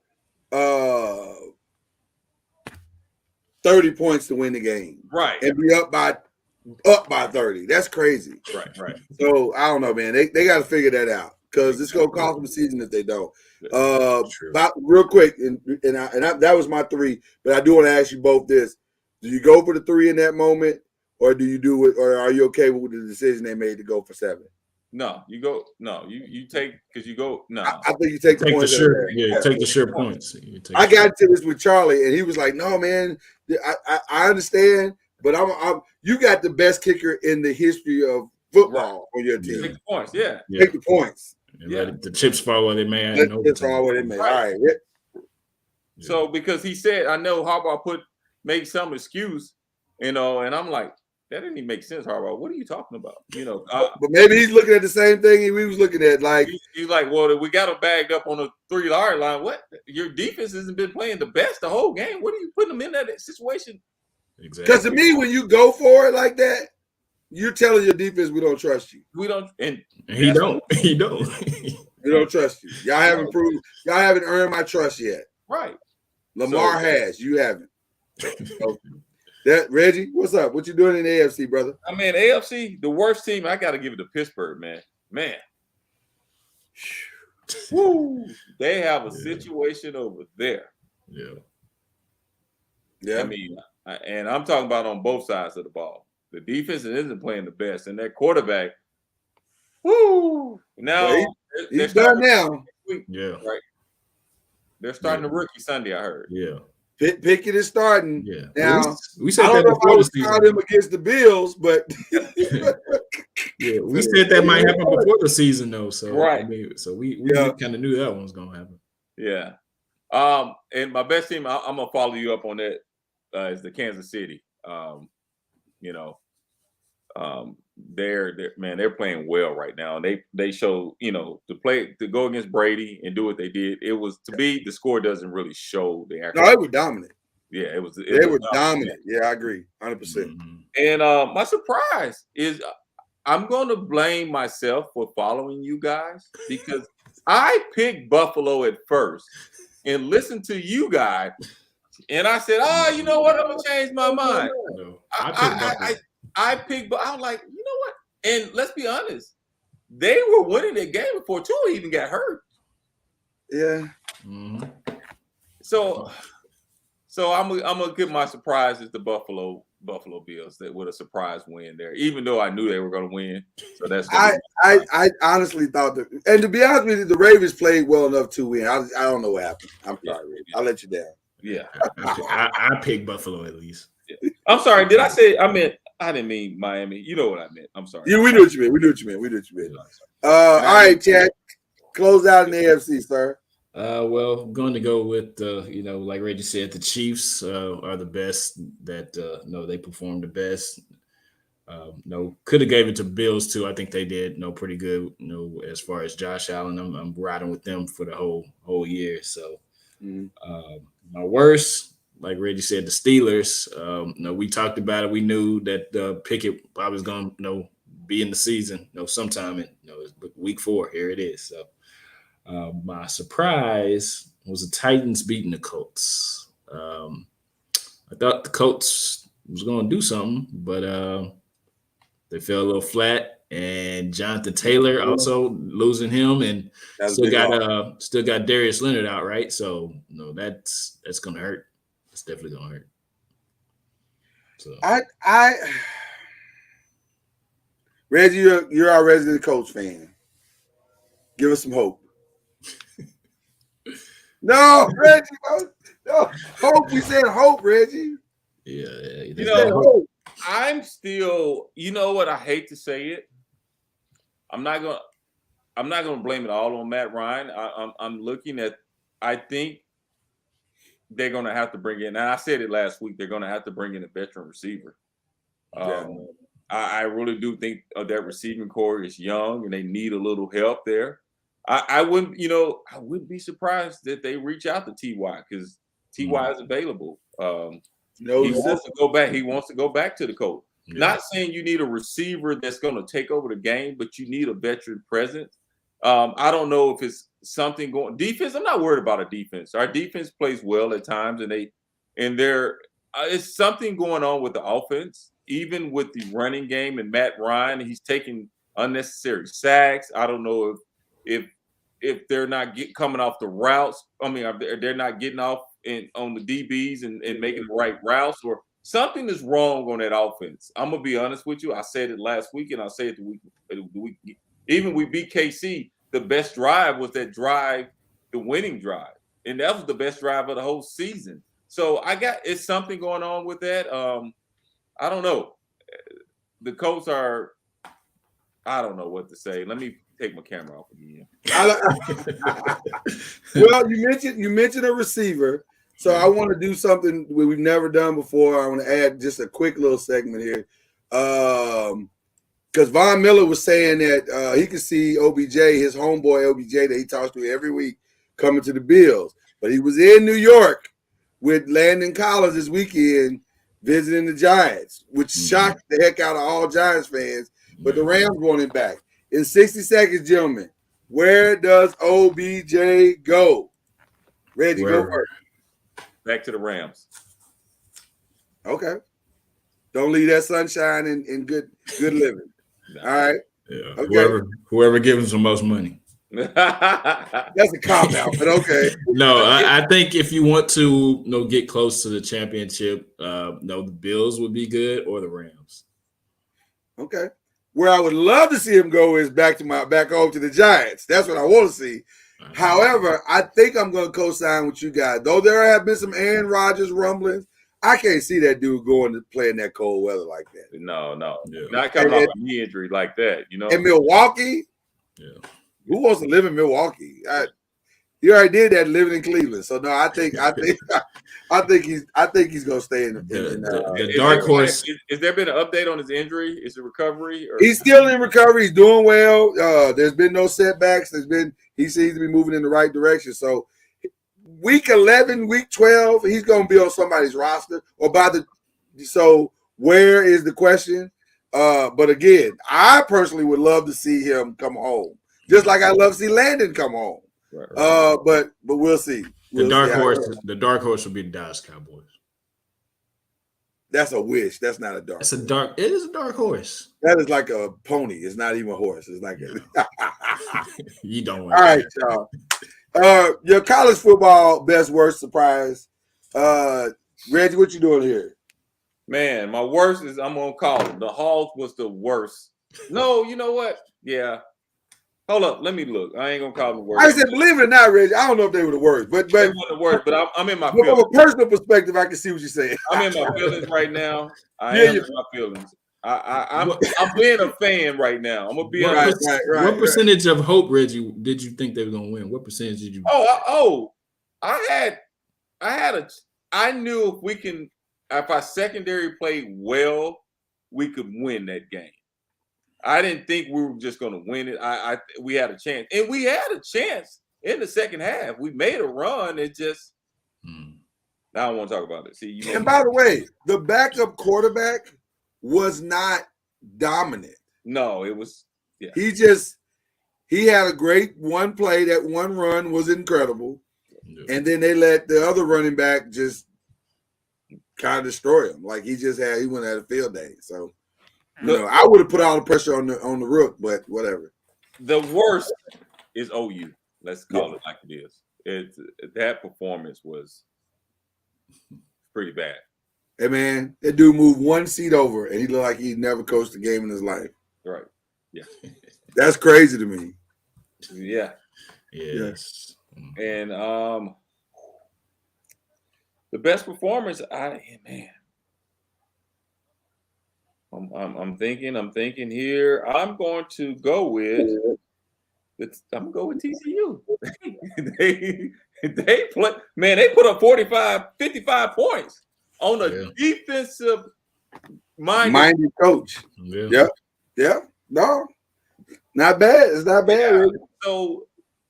30 points to win the game Right. and be up by 30. That's crazy. Right. So I don't know, man. They got to figure that out because it's gonna cost them the season if they don't. True. But real quick, and that was my 3. But I do want to ask you both this: do you go for the 3 in that moment, or do you do it, or are you okay with the decision they made to go for 7? No, you go. No, you take because you go. No, I think you take the Take the points. sure, yeah, take the sure points. I got into this with Charlie, and he was like, "No, man, I understand, but I'm you got the best kicker in the history of football on your team. take the points. Yeah. Take the points. Yeah. Let the chips fall where they may. That's all what it meant. All right. So because he said, I know Harbaugh made some excuse, and I'm like, that didn't even make sense, Harbaugh. What are you talking about? But maybe he's looking at the same thing he was looking at. Like he's like, well, we got him bagged up on a 3-yard line. What? Your defense hasn't been playing the best the whole game. What are you putting them in that situation? Exactly. Because to me, when you go for it like that, you're telling your defense we don't trust you. We don't, and he don't. He don't. We don't trust you. Y'all haven't proved. Y'all haven't earned my trust yet. right. Lamar has. You haven't. So, Reggie, what's up? What you doing in the AFC, brother? I mean, AFC, the worst team. I got to give it to Pittsburgh, man. Woo, they have a situation over there. Yeah. I mean, and I'm talking about on both sides of the ball. The defense isn't playing the best, and that quarterback. Woo! Now he's done now. Yeah. Right. They're starting the rookie Sunday. I heard. Yeah. Pickett is starting. Yeah. Now we said I don't that know if I before the would season. count him against the Bills, but Yeah, we said that might happen before the season, though. So Right. I mean, so we Yeah. kind of knew that one was gonna happen. Yeah. And my best team, I'm gonna follow you up on that. Is the Kansas City. They're playing well right now. And they show, to go against Brady and do what they did. It was the score doesn't really show the actual. no, they were dominant. Yeah, it was. They were dominant. Yeah, I agree, 100%. And my surprise is I'm going to blame myself for following you guys because I picked Buffalo at first and listened to you guys, and I said, "Oh, you know what? I'm gonna change my mind." No, I picked, but I was like, you know what? And let's be honest, they were winning that game before Tua even got hurt. Yeah. So I'm gonna give my surprise is the Buffalo Bills that with a surprise win there, even though I knew they were gonna win. So that's I honestly thought that, and to be honest with you, the Ravens played well enough to win. I don't know what happened. I'm sorry, Ravens. I'll let you down. Yeah. I picked Buffalo at least. I'm sorry. Did I say I didn't mean Miami. You know what I meant. I'm sorry. Yeah, we knew what you meant. All right, Chad. Close out in the AFC, sir. Well, I'm going to go with like Reggie said, the Chiefs are the best. That they performed the best. Could have gave it to Bills too. I think they did pretty good. As far as Josh Allen, I'm riding with them for the whole year. So my worst, like Reggie said, the Steelers. We talked about it. We knew that Pickett probably was going to be in the season. Sometime in week 4. Here it is. So. My surprise was the Titans beating the Colts. I thought the Colts was going to do something, but they fell a little flat. And Jonathan Taylor also losing him, and still got Darius Leonard out, right? So that's going to hurt. It's definitely going to hurt. So Reggie, you're our resident Colts fan. Give us some hope. No, Reggie, no. Hope. We said hope, Reggie. Yeah. Hope. I'm still, you know what? I hate to say it. I'm not gonna blame it all on Matt Ryan. I'm looking at. I think they're gonna have to bring in. And I said it last week. They're gonna have to bring in a veteran receiver. I really do think that receiving core is young and they need a little help there. I wouldn't be surprised that they reach out to T.Y. because T.Y. is available. He wants to go back. He wants to go back to the Colts. Yeah. Not saying you need a receiver that's going to take over the game, but you need a veteran presence. I don't know if it's something going defense. I'm not worried about a defense. Our defense plays well at times, and it's something going on with the offense, even with the running game and Matt Ryan. He's taking unnecessary sacks. I don't know if they're not coming off the routes. I mean, they're not getting off on the DBs and making the right routes, or something is wrong on that offense. I'm gonna be honest with you. I said it last week, and I'll say it the week. Even we beat KC. The best drive was that drive, the winning drive, and that was the best drive of the whole season. So it's something going on with that. I don't know. The Colts are. I don't know what to say. Let me take my camera off again. Well, you mentioned a receiver, so I want to do something we've never done before. I want to add just a quick little segment here, because Von Miller was saying that he could see OBJ, his homeboy OBJ that he talks to every week, coming to the Bills, but he was in New York with Landon Collins this weekend visiting the Giants, which shocked the heck out of all Giants fans. But the Rams want him back. In 60 seconds, gentlemen, where does OBJ go? Reggie, go first. Back to the Rams. Okay. Don't leave that sunshine in good living. All right. Yeah. Okay. Whoever gives him the most money. That's a cop out, but okay. No, I think if you want to get close to the championship, the Bills would be good, or the Rams. Okay. Where I would love to see him go is back home to the Giants. That's what I want to see. However, I think I'm going to co-sign with you guys. Though there have been some Aaron Rodgers rumblings, I can't see that dude going to play in that cold weather like that. No. Yeah. Not coming off a knee injury like that, In Milwaukee? Yeah. Who wants to live in Milwaukee? He already did that living in Cleveland. So no, I think he's gonna stay in the dark horse. Is there been an update on his injury? Is it recovery? He's still in recovery. He's doing well. There's been no setbacks. He seems to be moving in the right direction. So week 11, week 12, he's gonna be on somebody's roster so where is the question? But again, I personally would love to see him come home. Just like I love to see Landon come home. Right. But we'll see. The dark horse will be the Dallas Cowboys. That's a wish. That's not a dark. It is a dark horse. That is like a pony. It's not even a horse. It's like You don't want. All right, y'all. Your college football best worst surprise. Reggie, what you doing here? Man, my worst is I'm gonna call it. The Hogs was the worst. No, you know what? Yeah. Hold up, let me look. I ain't gonna call them the worst. I said, believe it or not, Reggie, I don't know if they were the worst, but they weren't the worst. But I'm in my feelings. From a personal perspective, I can see what you're saying. I'm in my feelings right now. I am in my feelings. I'm being a fan right now. I'm gonna be honest. What percentage of hope, Reggie, did you think they were gonna win? What percentage did you? I knew if our secondary played well, we could win that game. I didn't think we were just going to win it. We had a chance, and we had a chance in the second half. We made a run. It just I don't want to talk about it. See, and by the way, the backup quarterback was not dominant. No, it was. Yeah. He had a great one play. That one run was incredible, and then they let the other running back just kind of destroy him. Like he went at a field day. So. I would have put all the pressure on the rook, but whatever. The worst is OU. Let's call it like it is. That performance was pretty bad. Hey man, that dude moved one seat over, and he looked like he never coached a game in his life. Right. Yeah. That's crazy to me. Yeah. Yes. And the best performance, I'm thinking here. I'm going to go with TCU. they play, man. They put up 55 points on a defensive minded coach. Yeah. No, not bad. It's not bad. Yeah. So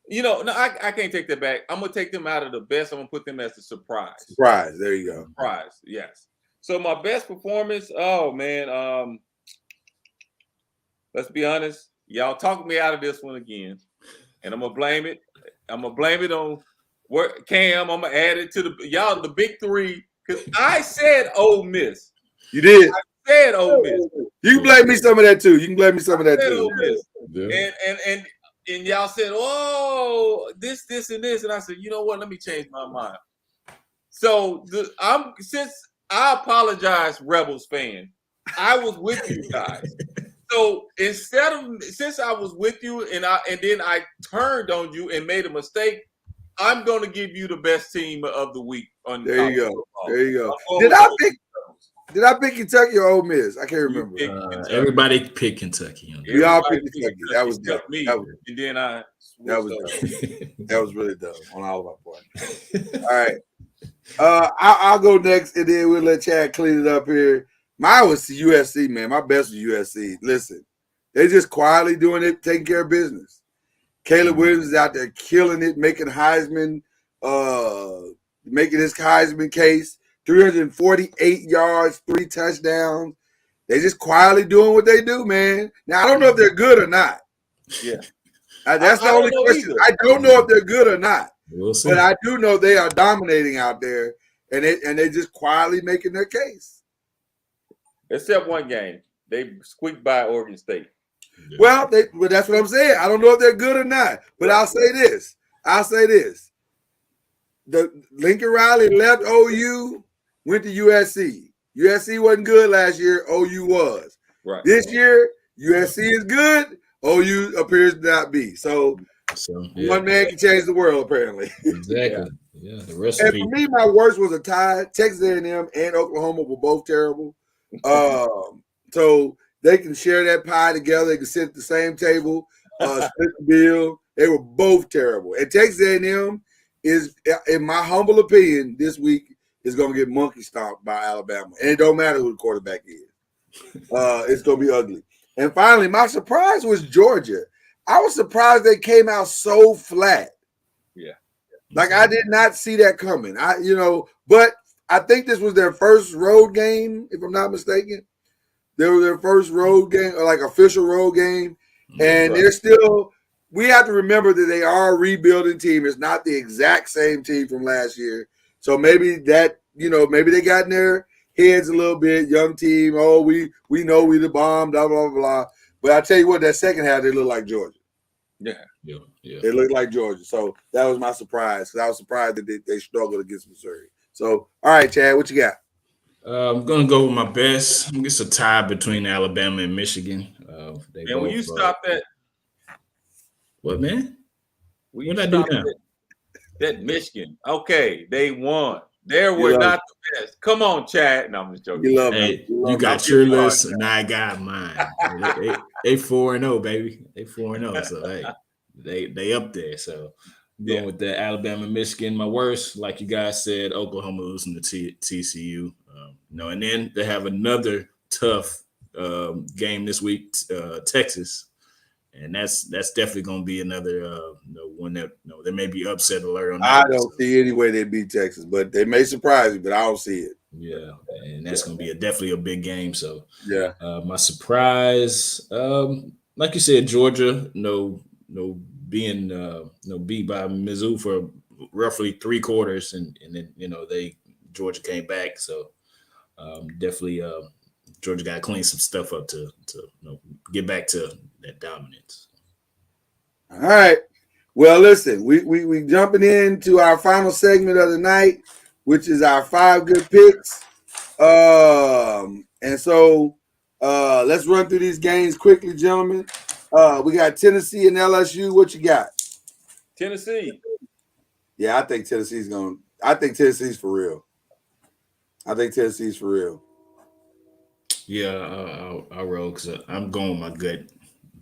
I can't take that back. I'm gonna take them out of the best. I'm gonna put them as a surprise. Surprise. There you go. Surprise. Yes. So my best performance, oh man, let's be honest. Y'all talked me out of this one again, and I'm gonna blame it. I'm gonna blame it on Cam. I'm gonna add it to the big three Because I said Ole Miss. You did. Said Ole Miss. You can blame me some of that too. You can blame me some of that Said too. Ole Miss. Yeah. And y'all said, oh, this, and this. And I said, you know what? Let me change my mind. So since I apologize, Rebels fan, I was with you guys. So since I was with you and then I turned on you and made a mistake, I'm going to give you the best team of the week. There you go. There you go. Did I pick Kentucky or Ole Miss? I can't remember. Everybody picked Kentucky. We all picked Kentucky. That was dumb. And then that was dumb. That was really dumb on all of our parts. All right. I'll go next, and then we'll let Chad clean it up here. Mine was USC, man. My best was USC. Listen, they just quietly doing it, taking care of business. Caleb Williams is out there killing it, making Heisman case. 348 yards, 3 touchdowns. They just quietly doing what they do, man. Now, I don't know if they're good or not. Yeah. That's the only question. I don't know if they're good or not. We'll see. But I do know they are dominating out there, and they just quietly making their case. Except one game. They squeaked by Oregon State. Yeah. Well, but that's what I'm saying. I don't know if they're good or not. But I'll say this. The Lincoln Riley left OU, went to USC. USC wasn't good last year. OU was. Right. This year, USC is good. OU appears to not be. So one man can change the world, apparently. Exactly. Yeah. The And recipe. for me, my worst was a tie. Texas A&M and Oklahoma were both terrible. So they can share that pie together. They can sit at the same table, split the bill. They were both terrible. And Texas A&M is, in my humble opinion, this week is going to get monkey stomped by Alabama. And it don't matter who the quarterback is. It's going to be ugly. And finally, my surprise was Georgia. I was surprised they came out so flat. Yeah. Like, I did not see that coming. But I think this was their first road game, if I'm not mistaken. They were their first road game, or like official road game. And they're still, we have to remember that they are a rebuilding team. It's not the exact same team from last year. So maybe that, maybe they got in their heads a little bit, young team. Oh, we know we the bomb, blah, blah, blah. But I tell you what, that second half, they look like Georgia. Yeah. They look like Georgia. So that was my surprise. Because I was surprised that they struggled against Missouri. So, all right, Chad, what you got? I'm going to go with my best. It's a tie between Alabama and Michigan. And when you stop that. What, man? What did I do now? That Michigan. Okay, they won. They were not the best. Come on, Chad. No, I'm just joking. You got your list, and I got mine. They 4-0, baby. They 4-0. So they up there. So going with the Alabama, Michigan. My worst, like you guys said, Oklahoma losing to TCU. And then they have another tough game this week, Texas. And that's definitely going to be another one that there may be upset alert on that. I don't see any way they beat Texas, but they may surprise you, but I don't see it. Yeah, and that's going to be definitely a big game. So yeah, my surprise, like you said, Georgia, being beat by Mizzou for roughly 3 quarters, and then Georgia came back. So definitely Georgia got to clean some stuff up to get back to that dominance. All right. Well, listen, we jumping into our final segment of the night, which is our 5 good picks. And so let's run through these games quickly, gentlemen. We got Tennessee and LSU. What you got? Tennessee. Yeah, I think Tennessee's for real. Yeah, I'll roll because I'm going with my gut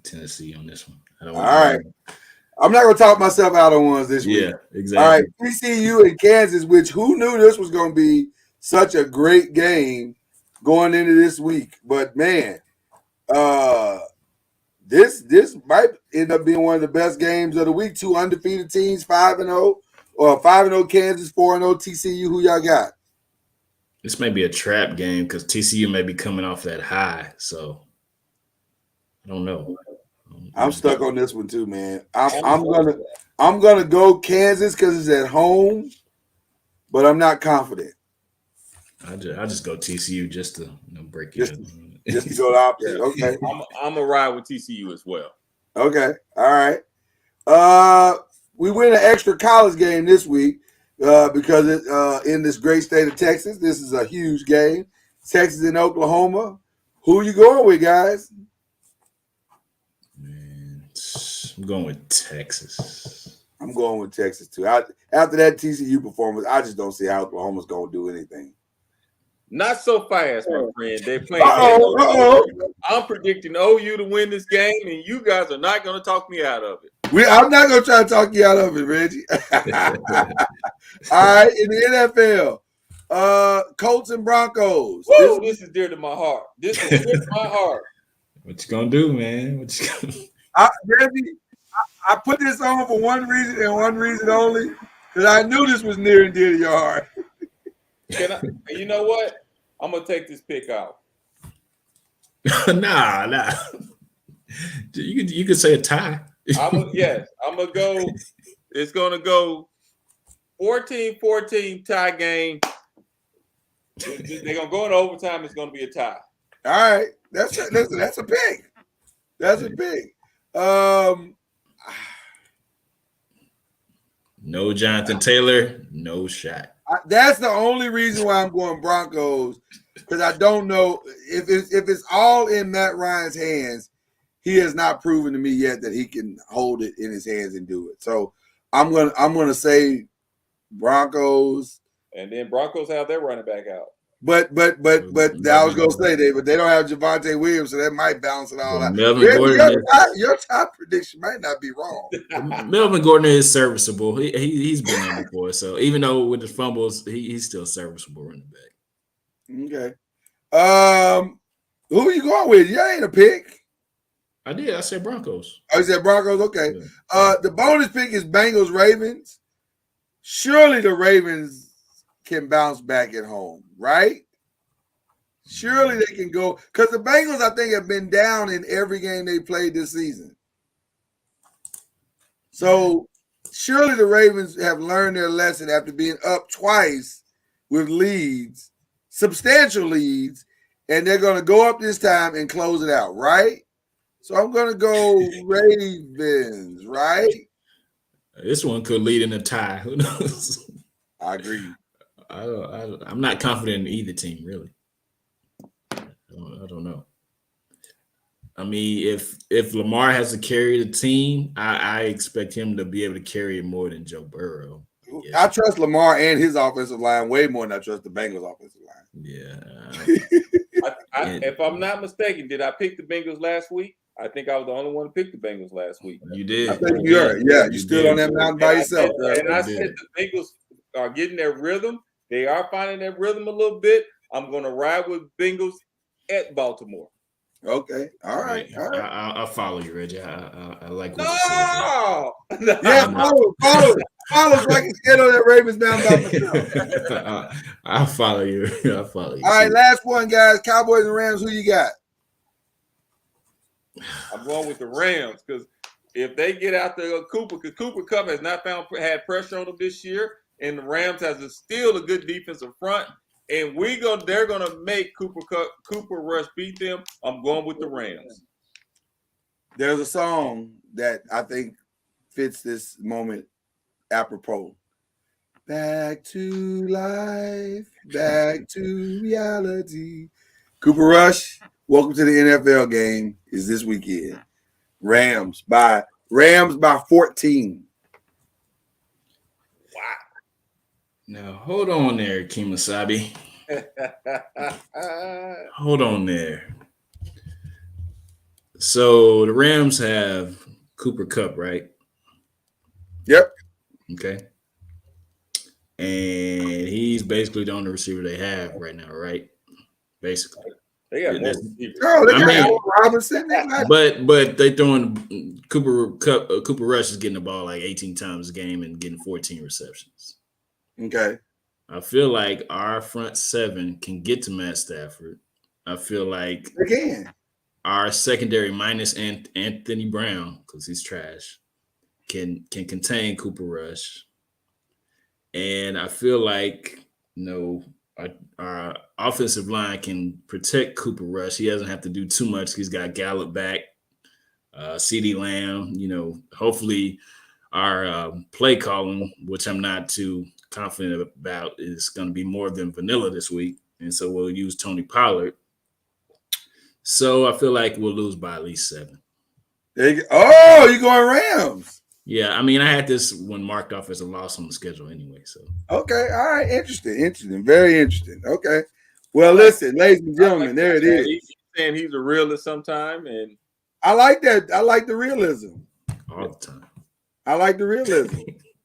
Tennessee on this one. All right. I'm not going to talk myself out on ones this week. Yeah, exactly. All right, TCU and Kansas, which who knew this was going to be such a great game going into this week? But, man, this might end up being one of the best games of the week. 2 undefeated teams, 5-0, or 5-0 Kansas, 4-0 TCU. Who y'all got? This may be a trap game because TCU may be coming off that high. So, I don't know. I'm stuck on this one too, man. I'm gonna go Kansas because it's at home, but I'm not confident. I just go TCU just to break it. Just to go the opposite. Okay. I'm gonna ride with TCU as well. Okay. All right. We win an extra college game this week because in this great state of Texas, this is a huge game. Texas and Oklahoma. Who you going with, guys? Man, I'm going with Texas. I'm going with Texas too. After that TCU performance, I just don't see how Oklahoma's going to do anything. Not so fast, my friend. They're playing. I'm predicting OU to win this game, and you guys are not going to talk me out of it. I'm not going to try to talk you out of it, Reggie. All right, in the NFL, Colts and Broncos. Woo, this is dear to my heart. This is dear to my heart. What you gonna do, man? What you gonna... Reggie, I put this on for one reason and one reason only, because I knew this was near and dear to your heart. You know what? I'm gonna take this pick out. Nah. You could say a tie. I'm gonna go. It's gonna go 14-14 tie game. They're gonna go in overtime. It's gonna be a tie. All right, that's a pick. That's a pick. No Jonathan Taylor, no shot. That's the only reason why I'm going Broncos, because I don't know if it's all in Matt Ryan's hands. He has not proven to me yet that he can hold it in his hands and do it. So I'm gonna say Broncos. And then Broncos have their running back out. But I was gonna say but they don't have Javonte Williams, so that might balance it all out. Your top prediction might not be wrong. Melvin Gordon is serviceable. He's been there before, so even though with the fumbles, he's still serviceable running back. Okay. Who are you going with? You ain't a pick. I did. I said Broncos. Oh, you said Broncos? Okay. Yeah. The bonus pick is Bengals Ravens. Surely the Ravens can bounce back at home, right? Surely they can go, because the Bengals, I think, have been down in every game they played this season. So surely the Ravens have learned their lesson after being up twice with leads, substantial leads, and they're going to go up this time and close it out, right? So I'm going to go Ravens, right? This one could lead in a tie. Who knows? I agree. I'm not confident in either team, really. I don't know. I mean, if Lamar has to carry the team, I expect him to be able to carry it more than Joe Burrow. I trust Lamar and his offensive line way more than I trust the Bengals offensive line. Yeah. If I'm not mistaken, did I pick the Bengals last week? I think I was the only one to pick the Bengals last week. You did. I think you are. Yeah, you stood on that mountain by yourself. I said the Bengals are getting their rhythm. They are finding their rhythm a little bit. I'm going to ride with Bengals at Baltimore. Okay. All right. I'll follow you, Reggie. I like what you said. Yeah, follow so I can get on that Ravens down by myself. I'll follow you. All right, last one, guys. Cowboys and Rams, who you got? I'm going with the Rams because if they get out there, because Cooper Kupp has not had pressure on them this year, and the Rams has still a good defensive front, and they're gonna make Cooper Rush beat them. I'm going with the Rams. There's a song that I think fits this moment apropos. Back to life, back to reality. Cooper Rush, welcome to the NFL game. Is this weekend? Rams by 14. Wow. Now hold on there, Kemosabe. Hold on there. So the Rams have Cooper Kupp, right? Yep. Okay. And he's basically the only receiver they have right now, right? Basically. They got more receivers. Oh, they got Allen Robinson. But they throwing Cooper Rush is getting the ball like 18 times a game and getting 14 receptions. Okay. I feel like our front seven can get to Matt Stafford. I feel like they can. Our secondary minus Anthony Brown, because he's trash, can contain Cooper Rush. And I feel like, our offensive line can protect Cooper Rush. He doesn't have to do too much. He's got Gallup back, CeeDee Lamb. Hopefully our play calling, which I'm not too confident about, is going to be more than vanilla this week. And so we'll use Tony Pollard. So I feel like we'll lose by at least 7. Oh, you going Rams? Yeah, I mean, I had this one marked off as a loss on the schedule anyway. So okay, all right, interesting, very interesting. Okay, well, listen, ladies and gentlemen, there it is. He's saying he's a realist sometime, and I like that. I like the realism all the time. I like the realism.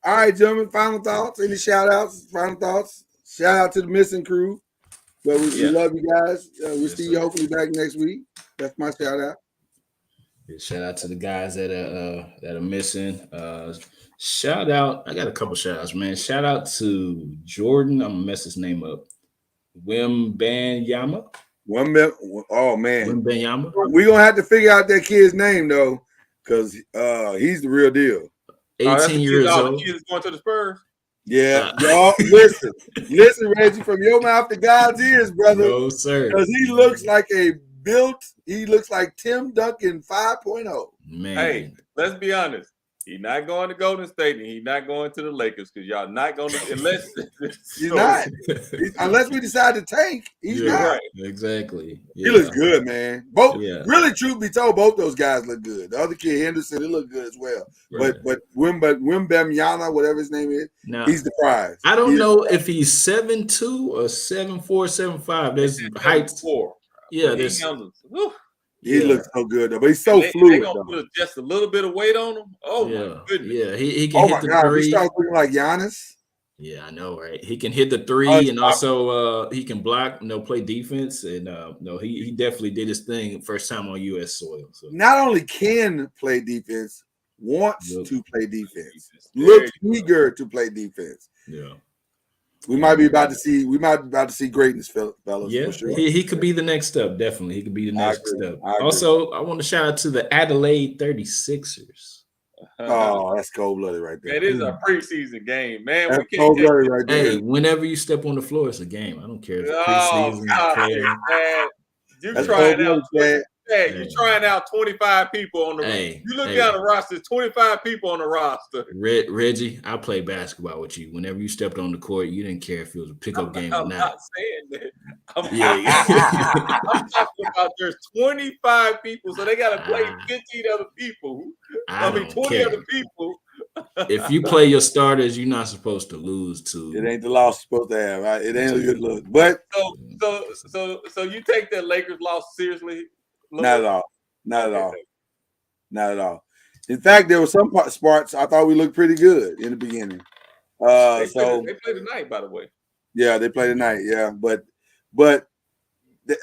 All right, gentlemen, final thoughts. Any shout outs? Final thoughts. Shout out to the missing crew. But we love you guys. We'll see you hopefully back next week. That's my shout out. Shout out to the guys that are missing. Shout out. I got a couple shout outs, man. Shout out to Jordan. I'm gonna mess his name up. Wembanyama. Oh man. Wembanyama. We're gonna have to figure out that kid's name though, because he's the real deal. 18 years old. The kid is going to the Spurs. Yeah, y'all listen, Reggie, from your mouth to God's ears, brother. No, sir. Because he looks like he looks like Tim Duncan 5.0. Man. Hey, let's be honest. He's not going to Golden State and he's not going to the Lakers because y'all not going to unless he's not. Unless we decide to tank, he's not. Right. Exactly. He looks good, man. Really, truth be told, both those guys look good. The other kid, Henderson, he looked good as well. Right. But Wembanyama, whatever his name is, now, he's the prize. I don't know if he's 7'2" or 7'4", 7'5". There's height. Yeah, there's. He looks so good though, but he's so fluid. They gonna put just a little bit of weight on him. Oh my goodness! Yeah, he can hit the 3. He starts looking like Giannis. Yeah, I know, right? He can hit the 3, and also he can block, play defense, and he definitely did his thing first time on U.S. soil. So. Not only can play defense, wants to play defense, looks eager to play defense. Yeah. We might be about to see greatness, fellas. Yeah, for sure. He could be the next step. Definitely, he could be the next step. Also, I want to shout out to the Adelaide 36ers. Oh, that's cold-blooded right there. It is a preseason game, man. That's cold-blooded right there. Hey, whenever you step on the floor, it's a game. I don't care if it's preseason. You're trying out. Hey, you're trying out 25 people on the roster. You look down the roster, 25 people on the roster. Reggie, I played basketball with you. Whenever you stepped on the court, you didn't care if it was a pickup game or not. I'm not saying that. I'm talking about there's 25 people, so they got to play 15 other people. 20 other people. If you play your starters, you're not supposed to lose to. It ain't the loss you're supposed to have, right? It ain't a good look. But so you take that Lakers loss seriously? Not at all. Not at all. In fact, there were some spots I thought we looked pretty good in the beginning. They play tonight, by the way. Yeah, they play tonight. Yeah, but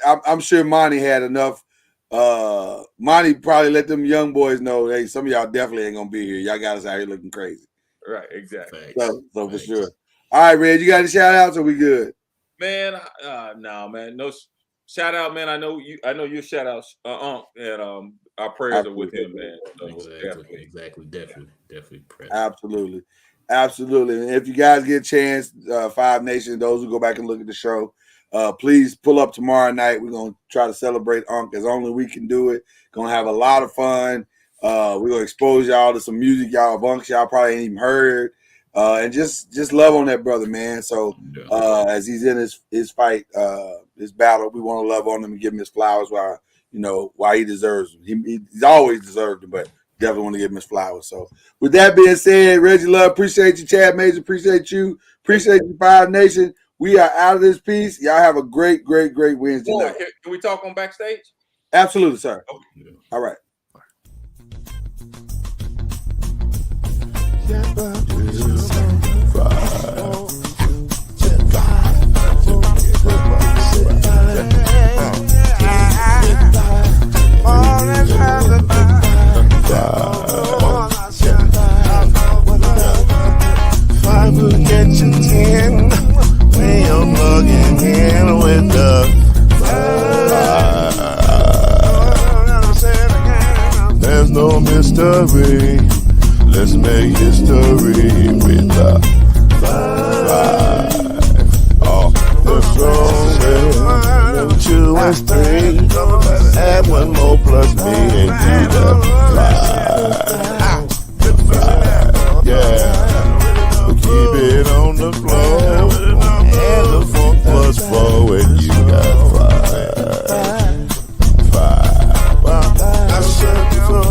I'm sure Monty had enough. Monty probably let them young boys know, hey, some of y'all definitely ain't gonna be here. Y'all got us out here looking crazy. Right, exactly. So for sure. All right, Red, you got any shout outs or we good? Man, no, man, no. Shout out, man. I know you shout out and our prayers are with him, man. So exactly. Definitely prayers. Absolutely. And if you guys get a chance, Five Nations, those who go back and look at the show, please pull up tomorrow night. We're gonna try to celebrate Unc as only we can do it. Gonna have a lot of fun. We're gonna expose y'all to some music y'all probably ain't even heard. And just love on that brother, man. So as he's in his fight, his battle, we want to love on him and give him his flowers while he deserves them. He's always deserved them, but definitely want to give him his flowers. So with that being said, Reggie Love, appreciate you, Chad Major, appreciate you, Five Nation. We are out of this piece. Y'all have a great Wednesday night. Can we talk on backstage? Absolutely, sir. Okay. All right. Five will get you 10 when you're plugging in with the there's no mystery. Let's make history with the 5. rolling. 2 is 3. Add 1 more plus me and you got 5. Yeah. We keep it on the floor. And the funk plus 4 and you got 5. 5. I said 4.